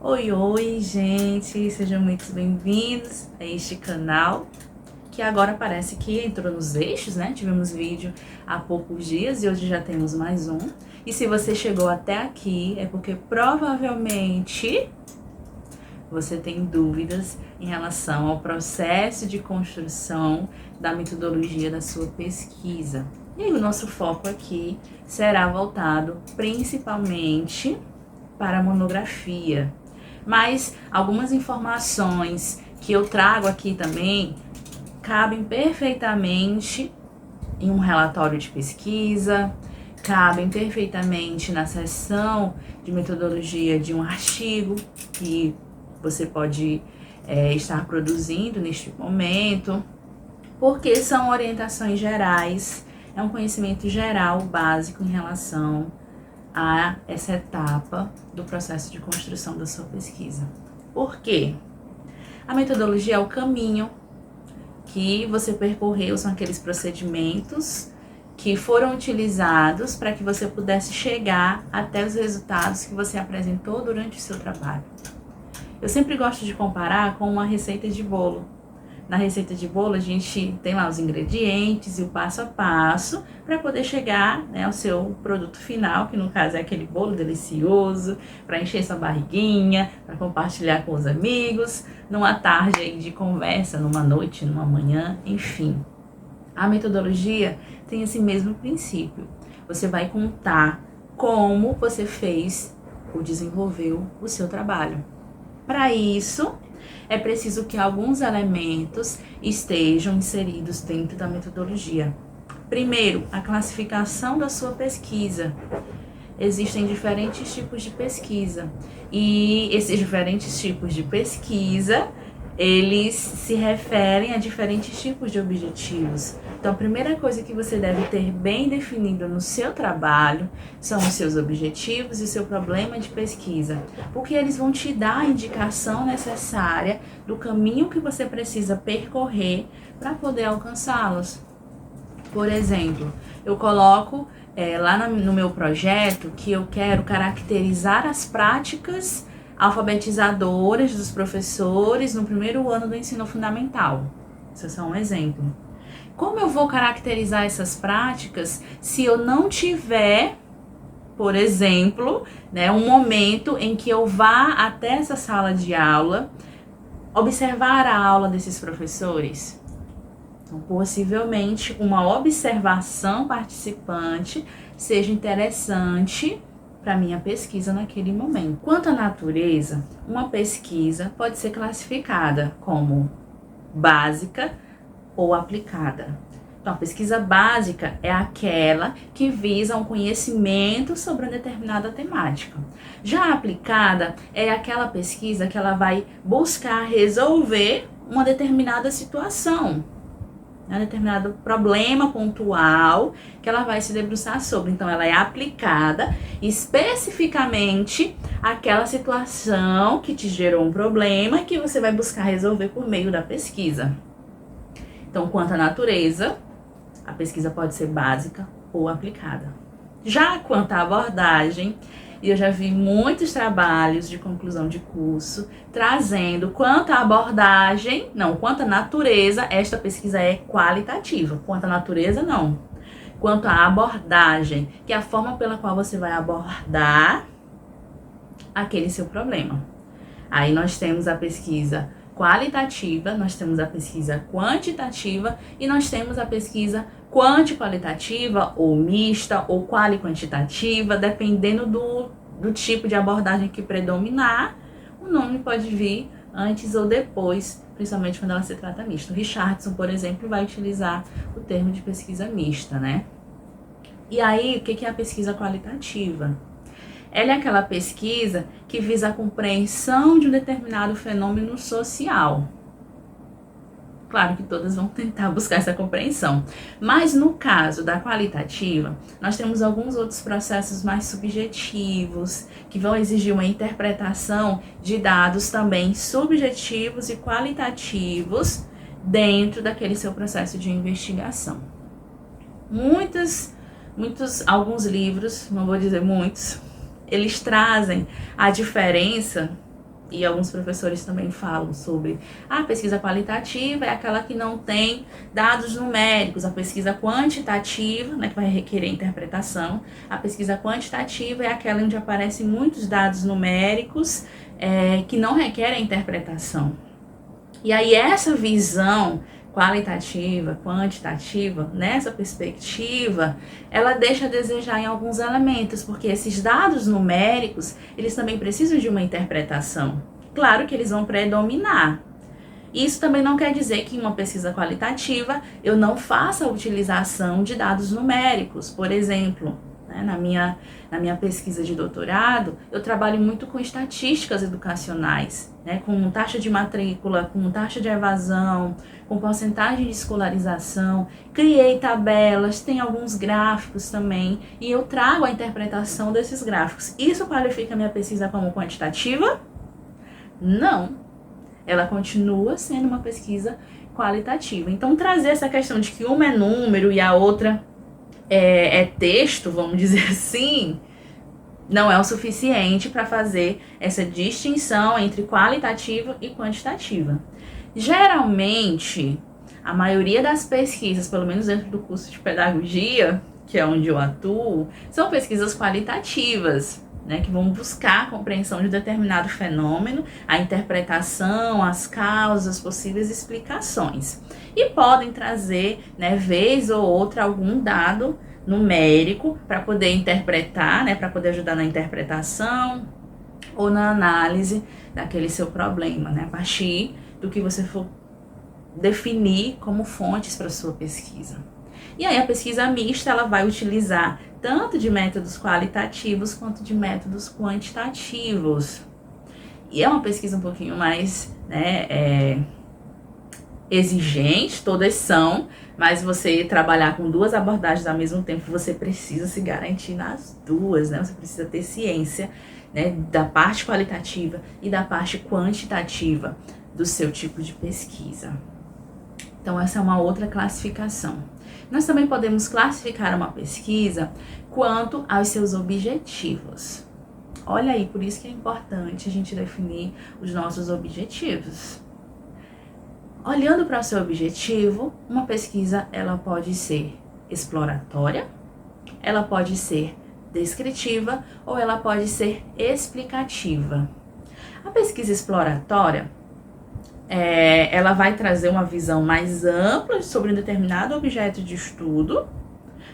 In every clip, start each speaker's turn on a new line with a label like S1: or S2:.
S1: Oi, oi, gente! Sejam muito bem-vindos a este canal, que agora parece que entrou nos eixos, né? Tivemos vídeo há poucos dias e hoje já temos mais um. E se você chegou até aqui, é porque provavelmente você tem dúvidas em relação ao processo de construção da metodologia da sua pesquisa. E aí, o nosso foco aqui será voltado principalmente para a monografia. Mas algumas informações que eu trago aqui também cabem perfeitamente em um relatório de pesquisa, cabem perfeitamente na seção de metodologia de um artigo que você pode estar produzindo neste momento, porque são orientações gerais, é um conhecimento geral básico em relação a essa etapa do processo de construção da sua pesquisa. Por quê? A metodologia é o caminho que você percorreu, são aqueles procedimentos que foram utilizados para que você pudesse chegar até os resultados que você apresentou durante o seu trabalho. Eu sempre gosto de comparar com uma receita de bolo. Na receita de bolo, a gente tem lá os ingredientes e o passo a passo para poder chegar, né, ao seu produto final, que no caso é aquele bolo delicioso, para encher sua barriguinha, para compartilhar com os amigos, numa tarde aí de conversa, numa noite, numa manhã, enfim. A metodologia tem esse mesmo princípio. Você vai contar como você fez ou desenvolveu o seu trabalho. Para isso, é preciso que alguns elementos estejam inseridos dentro da metodologia. Primeiro, a classificação da sua pesquisa. Existem diferentes tipos de pesquisa e esses diferentes tipos de pesquisa, eles se referem a diferentes tipos de objetivos. Então, a primeira coisa que você deve ter bem definido no seu trabalho são os seus objetivos e o seu problema de pesquisa, porque eles vão te dar a indicação necessária do caminho que você precisa percorrer para poder alcançá-los. Por exemplo, eu coloco lá no meu projeto que eu quero caracterizar as práticas alfabetizadoras dos professores no primeiro ano do ensino fundamental. Isso é só um exemplo. Como eu vou caracterizar essas práticas se eu não tiver, por exemplo, né, um momento em que eu vá até essa sala de aula, observar a aula desses professores? Então, possivelmente, uma observação participante seja interessante para minha pesquisa naquele momento. Quanto à natureza, uma pesquisa pode ser classificada como básica ou aplicada. Então, a pesquisa básica é aquela que visa um conhecimento sobre uma determinada temática. Já a aplicada é aquela pesquisa que ela vai buscar resolver uma determinada situação, um determinado problema pontual que ela vai se debruçar sobre. Então, ela é aplicada especificamente àquela situação que te gerou um problema e que você vai buscar resolver por meio da pesquisa. Então, quanto à natureza, a pesquisa pode ser básica ou aplicada. Já quanto à abordagem, eu já vi muitos trabalhos de conclusão de curso trazendo quanto à abordagem, quanto à natureza, esta pesquisa é qualitativa. Quanto à natureza, não. Quanto à abordagem, que é a forma pela qual você vai abordar aquele seu problema. Aí nós temos a pesquisa qualitativa, nós temos a pesquisa quantitativa e nós temos a pesquisa quanti-qualitativa ou mista ou quali-quantitativa, dependendo do tipo de abordagem que predominar, o nome pode vir antes ou depois, principalmente quando ela se trata mista. O Richardson, por exemplo, vai utilizar o termo de pesquisa mista, né? E aí, o que é a pesquisa qualitativa? Ela é aquela pesquisa que visa a compreensão de um determinado fenômeno social. Claro que todas vão tentar buscar essa compreensão. Mas no caso da qualitativa, nós temos alguns outros processos mais subjetivos, que vão exigir uma interpretação de dados também subjetivos e qualitativos dentro daquele seu processo de investigação. Alguns livros, não vou dizer muitos, eles trazem a diferença e alguns professores também falam sobre a pesquisa qualitativa é aquela que não tem dados numéricos, a pesquisa quantitativa, né, que vai requerer interpretação, a pesquisa quantitativa é aquela onde aparecem muitos dados numéricos que não requerem interpretação. E aí essa visão qualitativa, quantitativa, nessa perspectiva, ela deixa a desejar em alguns elementos, porque esses dados numéricos, eles também precisam de uma interpretação. Claro que eles vão predominar. Isso também não quer dizer que em uma pesquisa qualitativa eu não faça a utilização de dados numéricos. Por exemplo, né, na minha pesquisa de doutorado, eu trabalho muito com estatísticas educacionais, né, com taxa de matrícula, com taxa de evasão, com porcentagem de escolarização, criei tabelas, tem alguns gráficos também, e eu trago a interpretação desses gráficos. Isso qualifica a minha pesquisa como quantitativa? Não. Ela continua sendo uma pesquisa qualitativa. Então, trazer essa questão de que uma é número e a outra é texto, vamos dizer assim, não é o suficiente para fazer essa distinção entre qualitativa e quantitativa. Geralmente, a maioria das pesquisas, pelo menos dentro do curso de pedagogia, que é onde eu atuo, são pesquisas qualitativas, né, que vão buscar a compreensão de determinado fenômeno, a interpretação, as causas, as possíveis explicações. E podem trazer, né, vez ou outra, algum dado numérico para poder interpretar, né, para poder ajudar na interpretação ou na análise daquele seu problema, né, a partir do que você for definir como fontes para sua pesquisa. E aí a pesquisa mista, ela vai utilizar tanto de métodos qualitativos quanto de métodos quantitativos. E é uma pesquisa um pouquinho mais, né, exigente, todas são, mas você trabalhar com duas abordagens ao mesmo tempo, você precisa se garantir nas duas, né? Você precisa ter ciência, né, da parte qualitativa e da parte quantitativa do seu tipo de pesquisa. Então, essa é uma outra classificação. Nós também podemos classificar uma pesquisa quanto aos seus objetivos. Olha aí, por isso que é importante a gente definir os nossos objetivos. Olhando para o seu objetivo, uma pesquisa ela pode ser exploratória, ela pode ser descritiva ou ela pode ser explicativa. A pesquisa exploratória, ela vai trazer uma visão mais ampla sobre um determinado objeto de estudo,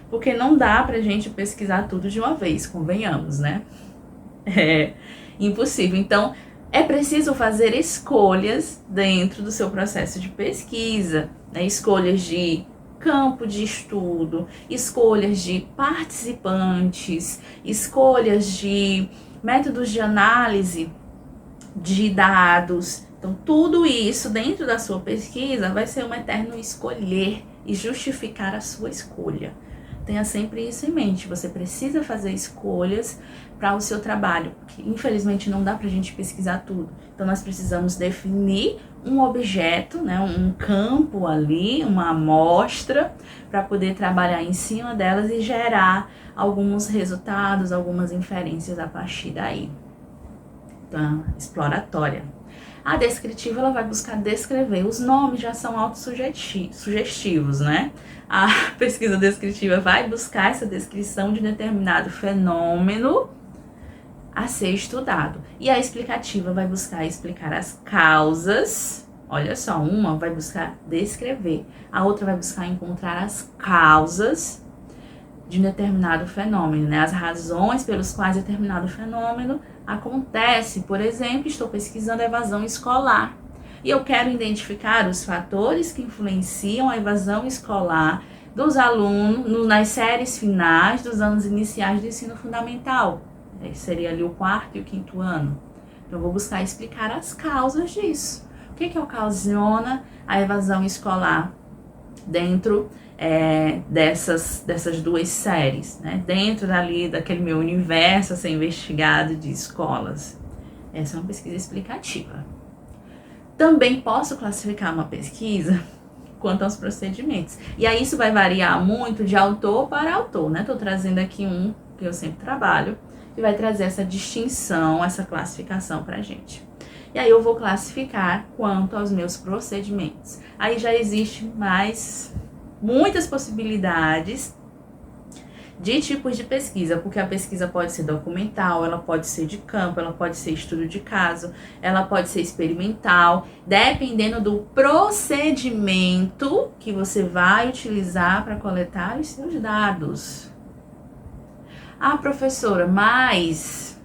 S1: porque não dá pra gente pesquisar tudo de uma vez, convenhamos, né? É impossível. Então, é preciso fazer escolhas dentro do seu processo de pesquisa, né? Escolhas de campo de estudo, escolhas de participantes, escolhas de métodos de análise de dados. Então, tudo isso dentro da sua pesquisa vai ser um eterno escolher e justificar a sua escolha. Tenha sempre isso em mente, você precisa fazer escolhas para o seu trabalho, porque infelizmente não dá para a gente pesquisar tudo. Então, nós precisamos definir um objeto, né, um campo ali, uma amostra, para poder trabalhar em cima delas e gerar alguns resultados, algumas inferências a partir daí. Então, exploratória. A descritiva, ela vai buscar descrever. Os nomes já são autossugestivos, né? A pesquisa descritiva vai buscar essa descrição de determinado fenômeno a ser estudado. E a explicativa vai buscar explicar as causas. Olha só, uma vai buscar descrever, a outra vai buscar encontrar as causas de um determinado fenômeno, né? As razões pelas quais determinado fenômeno acontece. Por exemplo, estou pesquisando a evasão escolar e eu quero identificar os fatores que influenciam a evasão escolar dos alunos nas séries finais dos anos iniciais do ensino fundamental. Seria ali o 4º e o 5º ano. Então, eu vou buscar explicar as causas disso. O que ocasiona a evasão escolar dentro dessas duas séries, né? Dentro dali daquele meu universo a ser investigado de escolas. Essa é uma pesquisa explicativa. Também posso classificar uma pesquisa quanto aos procedimentos. E aí isso vai variar muito de autor para autor, né? Estou trazendo aqui um que eu sempre trabalho, que vai trazer essa distinção, essa classificação para a gente. E aí eu vou classificar quanto aos meus procedimentos. Aí já existe muitas possibilidades de tipos de pesquisa, porque a pesquisa pode ser documental, ela pode ser de campo, ela pode ser estudo de caso, ela pode ser experimental, dependendo do procedimento que você vai utilizar para coletar os seus dados. Ah, professora, mas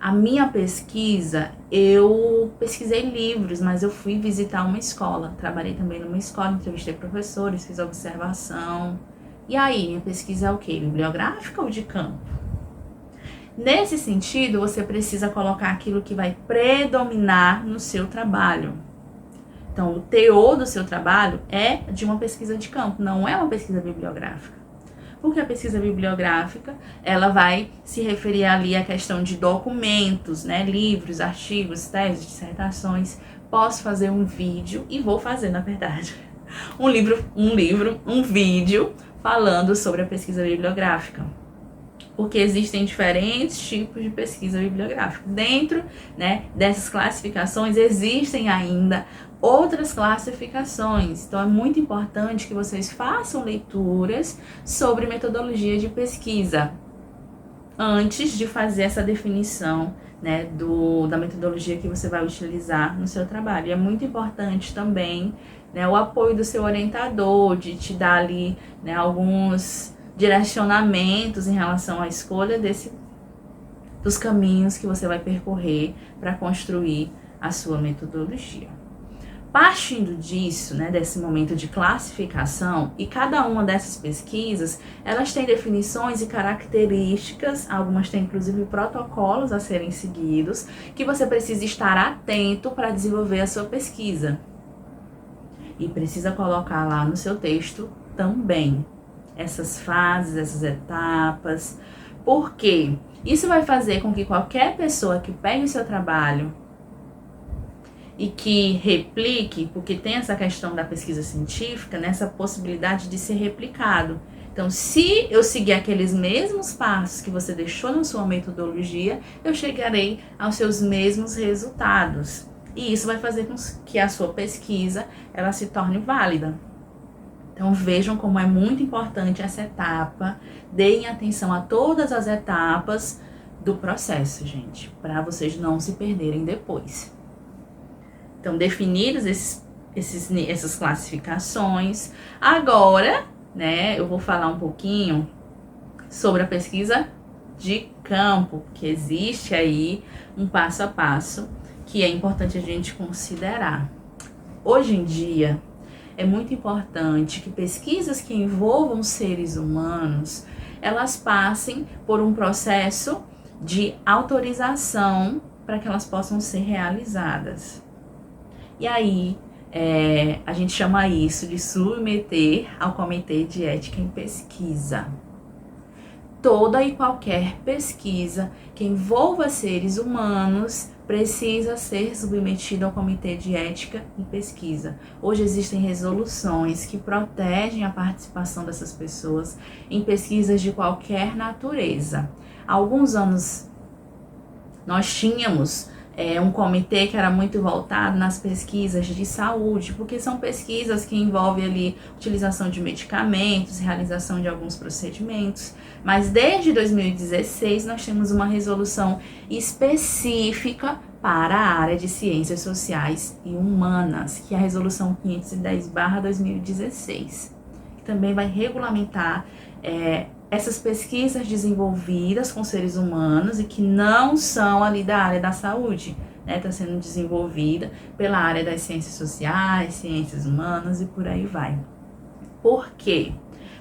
S1: a minha pesquisa, eu pesquisei livros, mas eu fui visitar uma escola, trabalhei também numa escola, entrevistei professores, fiz observação. E aí, minha pesquisa é o quê? Bibliográfica ou de campo? Nesse sentido, você precisa colocar aquilo que vai predominar no seu trabalho. Então, o teor do seu trabalho é de uma pesquisa de campo, não é uma pesquisa bibliográfica. Porque a pesquisa bibliográfica, ela vai se referir ali à questão de documentos, né? Livros, artigos, teses, dissertações. Posso fazer um vídeo, e vou fazer, na verdade, um vídeo falando sobre a pesquisa bibliográfica, porque existem diferentes tipos de pesquisa bibliográfica. Dentro, né, dessas classificações existem ainda outras classificações, então é muito importante que vocês façam leituras sobre metodologia de pesquisa antes de fazer essa definição, né, da metodologia que você vai utilizar no seu trabalho. E é muito importante também, né, o apoio do seu orientador, de te dar ali, né, alguns direcionamentos em relação à escolha dos caminhos que você vai percorrer para construir a sua metodologia. Partindo disso, né, desse momento de classificação, e cada uma dessas pesquisas, elas têm definições e características, algumas têm inclusive protocolos a serem seguidos, que você precisa estar atento para desenvolver a sua pesquisa. E precisa colocar lá no seu texto também essas fases, essas etapas. Por quê? Isso vai fazer com que qualquer pessoa que pegue o seu trabalho e que replique, porque tem essa questão da pesquisa científica, nessa possibilidade de ser replicado. Então, se eu seguir aqueles mesmos passos que você deixou na sua metodologia, eu chegarei aos seus mesmos resultados. E isso vai fazer com que a sua pesquisa ela se torne válida. Então vejam como é muito importante essa etapa. Deem atenção a todas as etapas do processo, gente, para vocês não se perderem depois. Então, definidas essas classificações, agora, né, eu vou falar um pouquinho sobre a pesquisa de campo, que existe aí um passo a passo que é importante a gente considerar. Hoje em dia, é muito importante que pesquisas que envolvam seres humanos, elas passem por um processo de autorização para que elas possam ser realizadas. E aí, a gente chama isso de submeter ao Comitê de Ética em Pesquisa. Toda e qualquer pesquisa que envolva seres humanos precisa ser submetida ao Comitê de Ética e Pesquisa. Hoje existem resoluções que protegem a participação dessas pessoas em pesquisas de qualquer natureza. Há alguns anos nós tínhamos um comitê que era muito voltado nas pesquisas de saúde, porque são pesquisas que envolvem ali utilização de medicamentos, realização de alguns procedimentos, mas desde 2016 nós temos uma resolução específica para a área de ciências sociais e humanas, que é a resolução 510/2016, que também vai regulamentar essas pesquisas desenvolvidas com seres humanos e que não são ali da área da saúde, né? Está sendo desenvolvida pela área das ciências sociais, ciências humanas e por aí vai. Por quê?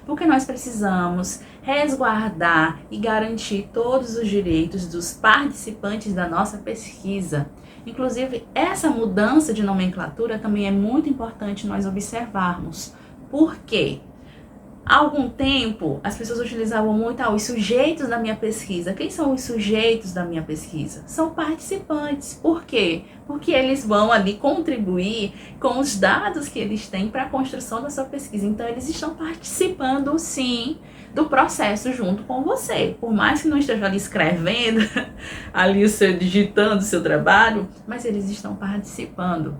S1: Porque nós precisamos resguardar e garantir todos os direitos dos participantes da nossa pesquisa. Inclusive, essa mudança de nomenclatura também é muito importante nós observarmos. Por quê? Há algum tempo, as pessoas utilizavam muito os sujeitos da minha pesquisa. Quem são os sujeitos da minha pesquisa? São participantes. Por quê? Porque eles vão ali contribuir com os dados que eles têm para a construção da sua pesquisa. Então, eles estão participando, sim, do processo junto com você. Por mais que não esteja ali escrevendo, ali digitando o seu trabalho, mas eles estão participando.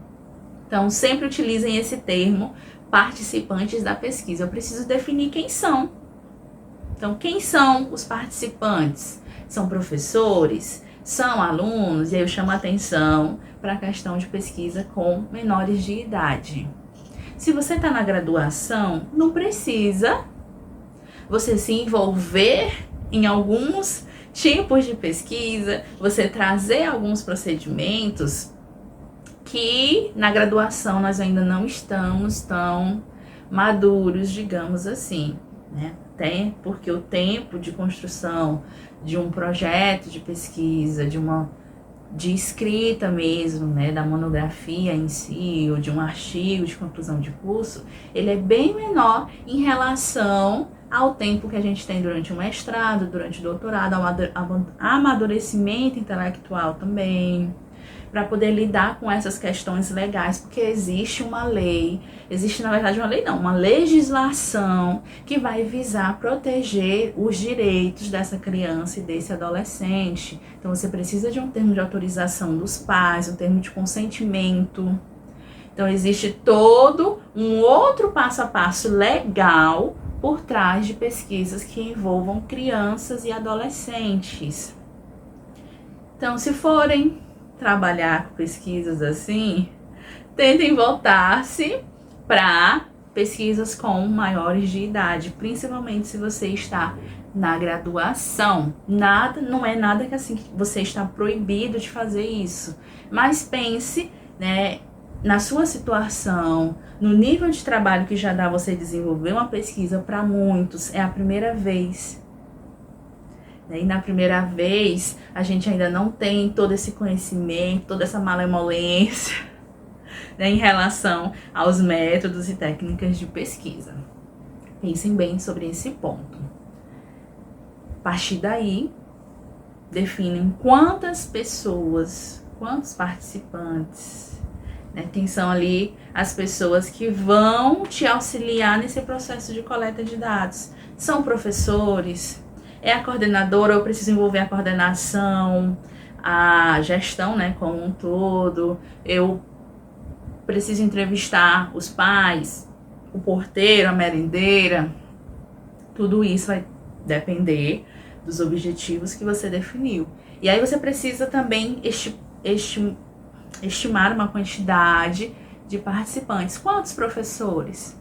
S1: Então, sempre utilizem esse termo, participantes da pesquisa. Eu preciso definir quem são. Então, quem são os participantes? São professores? São alunos? E aí eu chamo a atenção para a questão de pesquisa com menores de idade. Se você está na graduação, não precisa você se envolver em alguns tipos de pesquisa, você trazer alguns procedimentos que na graduação nós ainda não estamos tão maduros, digamos assim, né? Até porque o tempo de construção de um projeto de pesquisa, de escrita mesmo, né, da monografia em si, ou de um artigo de conclusão de curso, ele é bem menor em relação ao tempo que a gente tem durante o mestrado, durante o doutorado, ao amadurecimento intelectual também, para poder lidar com essas questões legais, porque existe uma lei, existe na verdade uma lei não, uma legislação que vai visar proteger os direitos dessa criança e desse adolescente. Então você precisa de um termo de autorização dos pais, um termo de consentimento. Então existe todo um outro passo a passo legal por trás de pesquisas que envolvam crianças e adolescentes. Então, se forem trabalhar com pesquisas assim, tentem voltar-se para pesquisas com maiores de idade, principalmente se você está na graduação. Não é nada que assim você está proibido de fazer isso, mas pense, né, na sua situação, no nível de trabalho que já dá você desenvolver uma pesquisa. Para muitos é a primeira vez. E na primeira vez, a gente ainda não tem todo esse conhecimento, toda essa malemolência, né, em relação aos métodos e técnicas de pesquisa. Pensem bem sobre esse ponto. A partir daí, definem quantas pessoas, quantos participantes, né, quem são ali as pessoas que vão te auxiliar nesse processo de coleta de dados. São professores? É a coordenadora, eu preciso envolver a coordenação, a gestão, né, como um todo. Eu preciso entrevistar os pais, o porteiro, a merendeira. Tudo isso vai depender dos objetivos que você definiu. E aí você precisa também estimar uma quantidade de participantes. Quantos professores?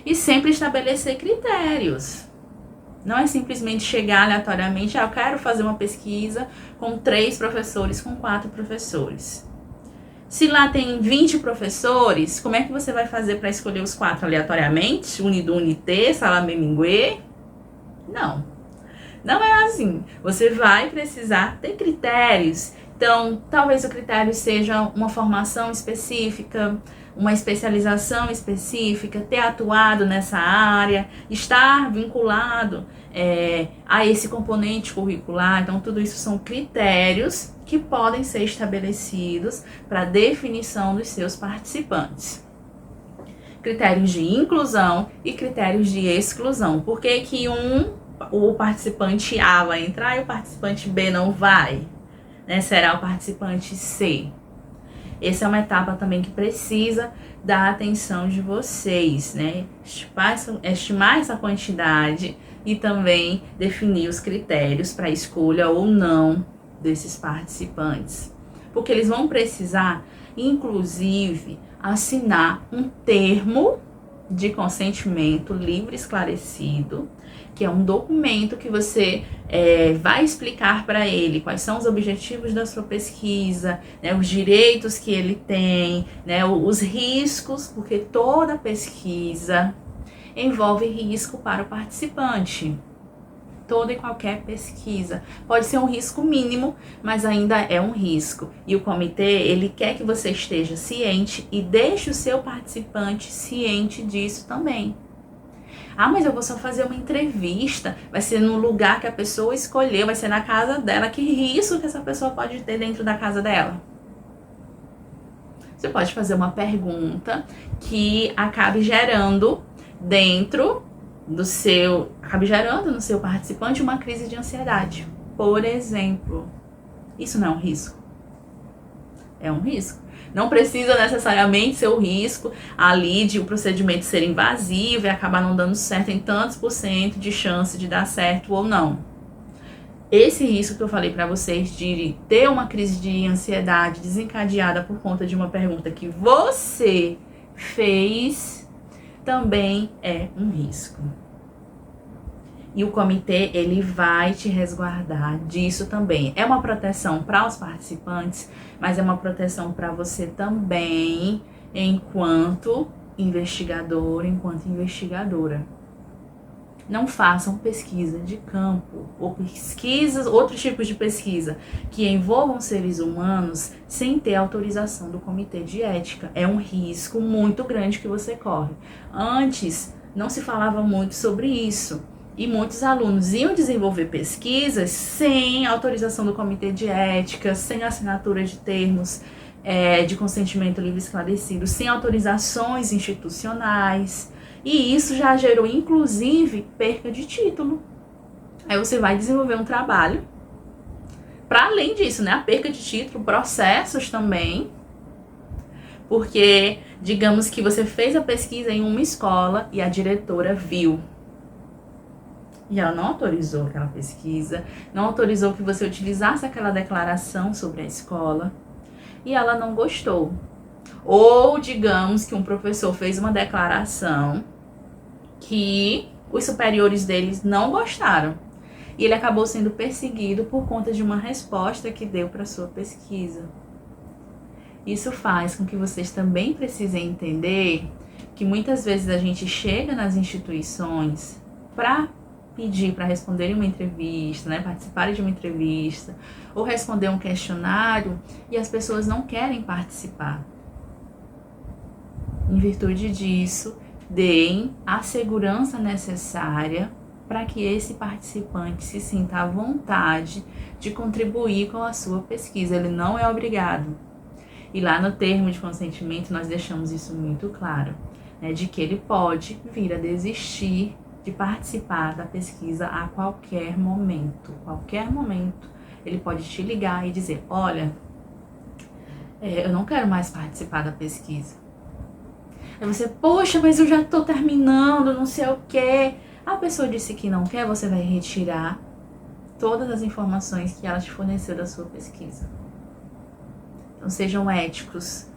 S1: E sempre estabelecer critérios. Não é simplesmente chegar aleatoriamente, eu quero fazer uma pesquisa com 3 professores, com 4 professores. Se lá tem 20 professores, como é que você vai fazer para escolher os 4 aleatoriamente? Unido, Unité, Salamé, Minguê? Não. Não é assim. Você vai precisar ter critérios. Então, talvez o critério seja uma formação específica, uma especialização específica, ter atuado nessa área, estar vinculado a esse componente curricular. Então, tudo isso são critérios que podem ser estabelecidos para a definição dos seus participantes. Critérios de inclusão e critérios de exclusão. Por que que o participante A vai entrar e o participante B não vai? Né? Será o participante C. Essa é uma etapa também que precisa da atenção de vocês, né? Estimar essa quantidade e também definir os critérios para a escolha ou não desses participantes. Porque eles vão precisar, inclusive, assinar um termo de consentimento livre e esclarecido, que é um documento que você vai explicar para ele quais são os objetivos da sua pesquisa, né, os direitos que ele tem, né, os riscos, porque toda pesquisa envolve risco para o participante. Toda e qualquer pesquisa. Pode ser um risco mínimo, mas ainda é um risco. E o comitê, ele quer que você esteja ciente e deixe o seu participante ciente disso também. Ah, mas eu vou só fazer uma entrevista, vai ser no lugar que a pessoa escolheu, vai ser na casa dela. Que risco que essa pessoa pode ter dentro da casa dela? Você pode fazer uma pergunta que acabe gerando dentro acabe gerando no seu participante uma crise de ansiedade, por exemplo. Isso não é um risco? É um risco. Não precisa necessariamente ser o risco ali de o procedimento ser invasivo e acabar não dando certo em tantos % de chance de dar certo ou não. Esse risco que eu falei para vocês de ter uma crise de ansiedade desencadeada por conta de uma pergunta que você fez também é um risco. E o comitê, ele vai te resguardar disso também. É uma proteção para os participantes, mas é uma proteção para você também, enquanto investigador, enquanto investigadora. Não façam pesquisa de campo ou pesquisas, outros tipos de pesquisa que envolvam seres humanos sem ter autorização do comitê de ética. É um risco muito grande que você corre. Antes, não se falava muito sobre isso. E muitos alunos iam desenvolver pesquisas sem autorização do comitê de ética, sem assinatura de termos de consentimento livre e esclarecido, sem autorizações institucionais. E isso já gerou, inclusive, perca de título. Aí você vai desenvolver um trabalho. Para além disso, né? A perca de título, processos também. Porque, digamos que você fez a pesquisa em uma escola e a diretora viu. E ela não autorizou aquela pesquisa, não autorizou que você utilizasse aquela declaração sobre a escola. E ela não gostou. Ou, digamos que um professor fez uma declaração que os superiores deles não gostaram. E ele acabou sendo perseguido por conta de uma resposta que deu para sua pesquisa. Isso faz com que vocês também precisem entender que muitas vezes a gente chega nas instituições para pedir para responder uma entrevista, né, participar de uma entrevista, ou responder um questionário, e as pessoas não querem participar. Em virtude disso, deem a segurança necessária para que esse participante se sinta à vontade de contribuir com a sua pesquisa. Ele não é obrigado. E lá no termo de consentimento nós deixamos isso muito claro, né, de que ele pode vir a desistir de participar da pesquisa a qualquer momento. Qualquer momento ele pode te ligar e dizer, olha, eu não quero mais participar da pesquisa. Aí você, poxa, mas eu já estou terminando, não sei o quê. A pessoa disse que não quer, você vai retirar todas as informações que ela te forneceu da sua pesquisa. Então sejam éticos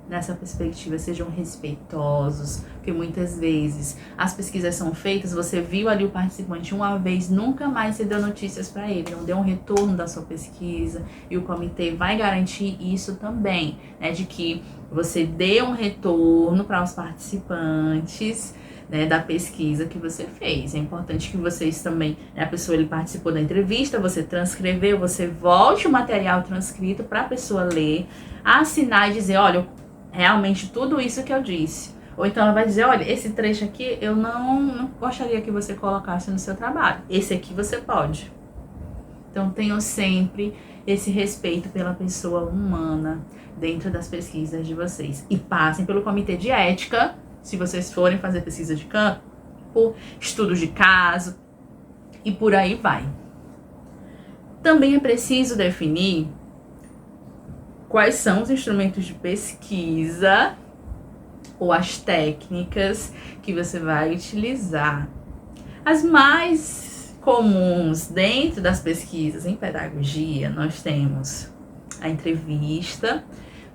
S1: nessa perspectiva, sejam respeitosos, porque muitas vezes as pesquisas são feitas, você viu ali o participante uma vez, nunca mais você deu notícias para ele, não deu um retorno da sua pesquisa, e o comitê vai garantir isso também, né, de que você dê um retorno para os participantes, né, da pesquisa que você fez. É importante que vocês também, né, a pessoa ele participou da entrevista, você transcreveu, você volte o material transcrito para a pessoa ler, assinar e dizer, olha, realmente tudo isso que eu disse. Ou então ela vai dizer, olha, esse trecho aqui eu não gostaria que você colocasse no seu trabalho. Esse aqui você pode. Então tenham sempre esse respeito pela pessoa humana dentro das pesquisas de vocês. E passem pelo comitê de ética, se vocês forem fazer pesquisa de campo, estudos de caso e por aí vai. Também é preciso definir quais são os instrumentos de pesquisa ou as técnicas que você vai utilizar. As mais comuns dentro das pesquisas em pedagogia, nós temos a entrevista,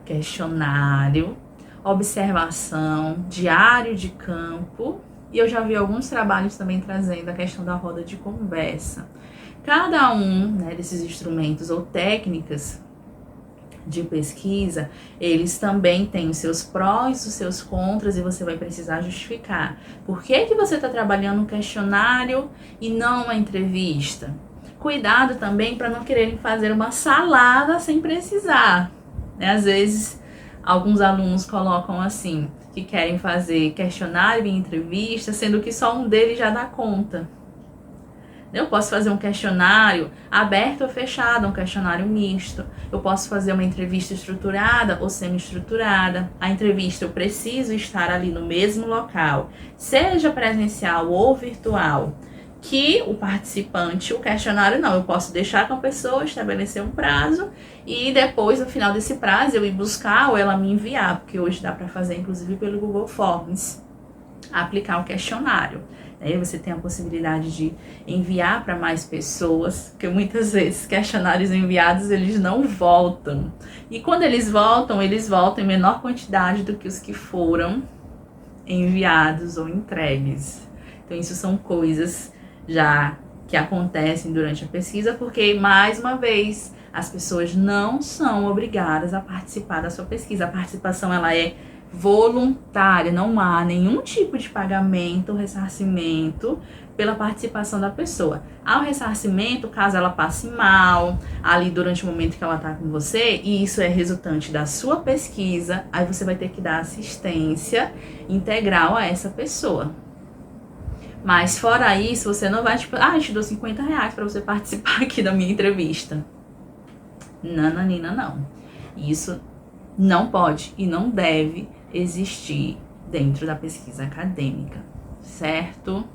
S1: questionário, observação, diário de campo, e eu já vi alguns trabalhos também trazendo a questão da roda de conversa. Cada um, né, desses instrumentos ou técnicas de pesquisa, eles também têm os seus prós, os seus contras, e você vai precisar justificar. Por que você está trabalhando um questionário e não uma entrevista? Cuidado também para não quererem fazer uma salada sem precisar, né? Às vezes, alguns alunos colocam assim, que querem fazer questionário e entrevista, sendo que só um deles já dá conta. Eu posso fazer um questionário aberto ou fechado, um questionário misto. Eu posso fazer uma entrevista estruturada ou semi-estruturada. A entrevista eu preciso estar ali no mesmo local, seja presencial ou virtual, que o participante, o questionário não. Eu posso deixar com a pessoa, estabelecer um prazo e depois, no final desse prazo, eu ir buscar ou ela me enviar, porque hoje dá para fazer, inclusive, pelo Google Forms, aplicar o questionário. Aí você tem a possibilidade de enviar para mais pessoas, porque muitas vezes questionários enviados eles não voltam. E quando eles voltam em menor quantidade do que os que foram enviados ou entregues. Então isso são coisas já que acontecem durante a pesquisa, porque, mais uma vez, as pessoas não são obrigadas a participar da sua pesquisa. A participação ela é voluntária, não há nenhum tipo de pagamento ou ressarcimento pela participação da pessoa. Há o ressarcimento caso ela passe mal ali durante o momento que ela está com você, e isso é resultante da sua pesquisa, aí você vai ter que dar assistência integral a essa pessoa. Mas fora isso, você não vai, tipo, eu te dou R$50 para você participar aqui da minha entrevista. Nananina, não. Isso não pode e não deve existir dentro da pesquisa acadêmica, certo?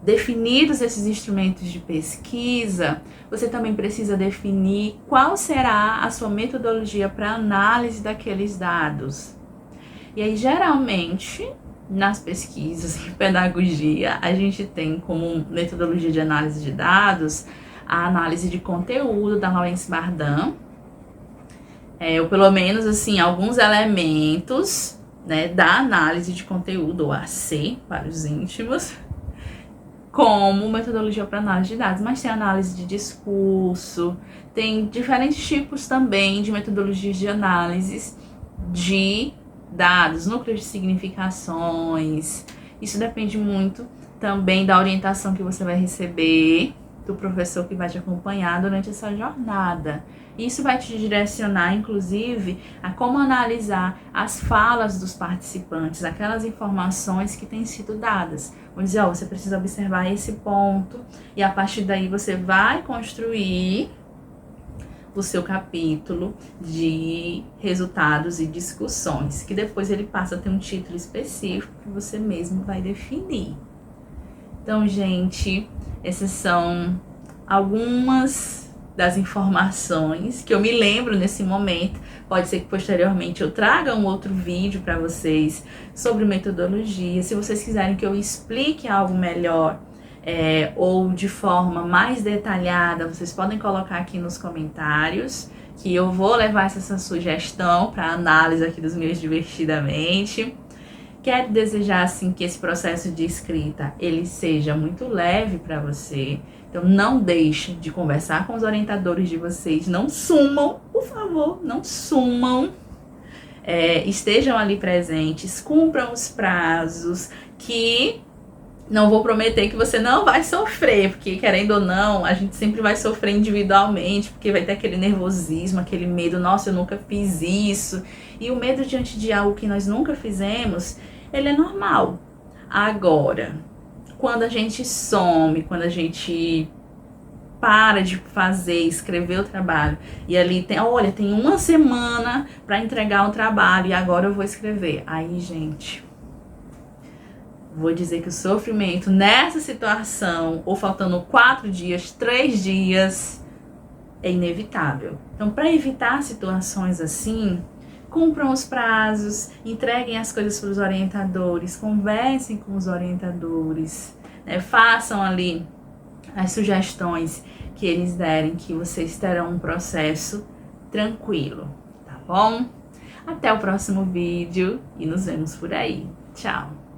S1: Definidos esses instrumentos de pesquisa, você também precisa definir qual será a sua metodologia para análise daqueles dados. E aí, geralmente, nas pesquisas em pedagogia, a gente tem como metodologia de análise de dados a análise de conteúdo da Lawrence Bardin, ou pelo menos assim, alguns elementos, né, da análise de conteúdo, ou AC para os íntimos, como metodologia para análise de dados. Mas tem análise de discurso, tem diferentes tipos também de metodologias de análise de dados, núcleos de significações. Isso depende muito também da orientação que você vai receber do professor que vai te acompanhar durante essa jornada. Isso vai te direcionar, inclusive, a como analisar as falas dos participantes, aquelas informações que têm sido dadas. Vou dizer, você precisa observar esse ponto, e a partir daí você vai construir o seu capítulo de resultados e discussões, que depois ele passa a ter um título específico que você mesmo vai definir. Então, gente, essas são algumas das informações que eu me lembro nesse momento. Pode ser que posteriormente eu traga um outro vídeo para vocês sobre metodologia. Se vocês quiserem que eu explique algo melhor, ou de forma mais detalhada, vocês podem colocar aqui nos comentários, que eu vou levar essa sugestão para análise aqui dos meus divertidamente. Quero desejar assim que esse processo de escrita ele seja muito leve para você. Então não deixe de conversar com os orientadores de vocês, não sumam, por favor, não sumam. Estejam ali presentes, cumpram os prazos, que não vou prometer que você não vai sofrer, porque querendo ou não, a gente sempre vai sofrer individualmente, porque vai ter aquele nervosismo, aquele medo, nossa, eu nunca fiz isso. E o medo diante de algo que nós nunca fizemos, ele é normal. Agora, quando a gente some, quando a gente para de fazer, escrever o trabalho, e ali tem 1 semana para entregar o trabalho, e agora eu vou escrever. Aí, gente, vou dizer que o sofrimento nessa situação, ou faltando 4 dias, 3 dias, é inevitável. Então, para evitar situações assim, cumpram os prazos, entreguem as coisas para os orientadores, conversem com os orientadores, né? Façam ali as sugestões que eles derem, que vocês terão um processo tranquilo, tá bom? Até o próximo vídeo e nos vemos por aí. Tchau!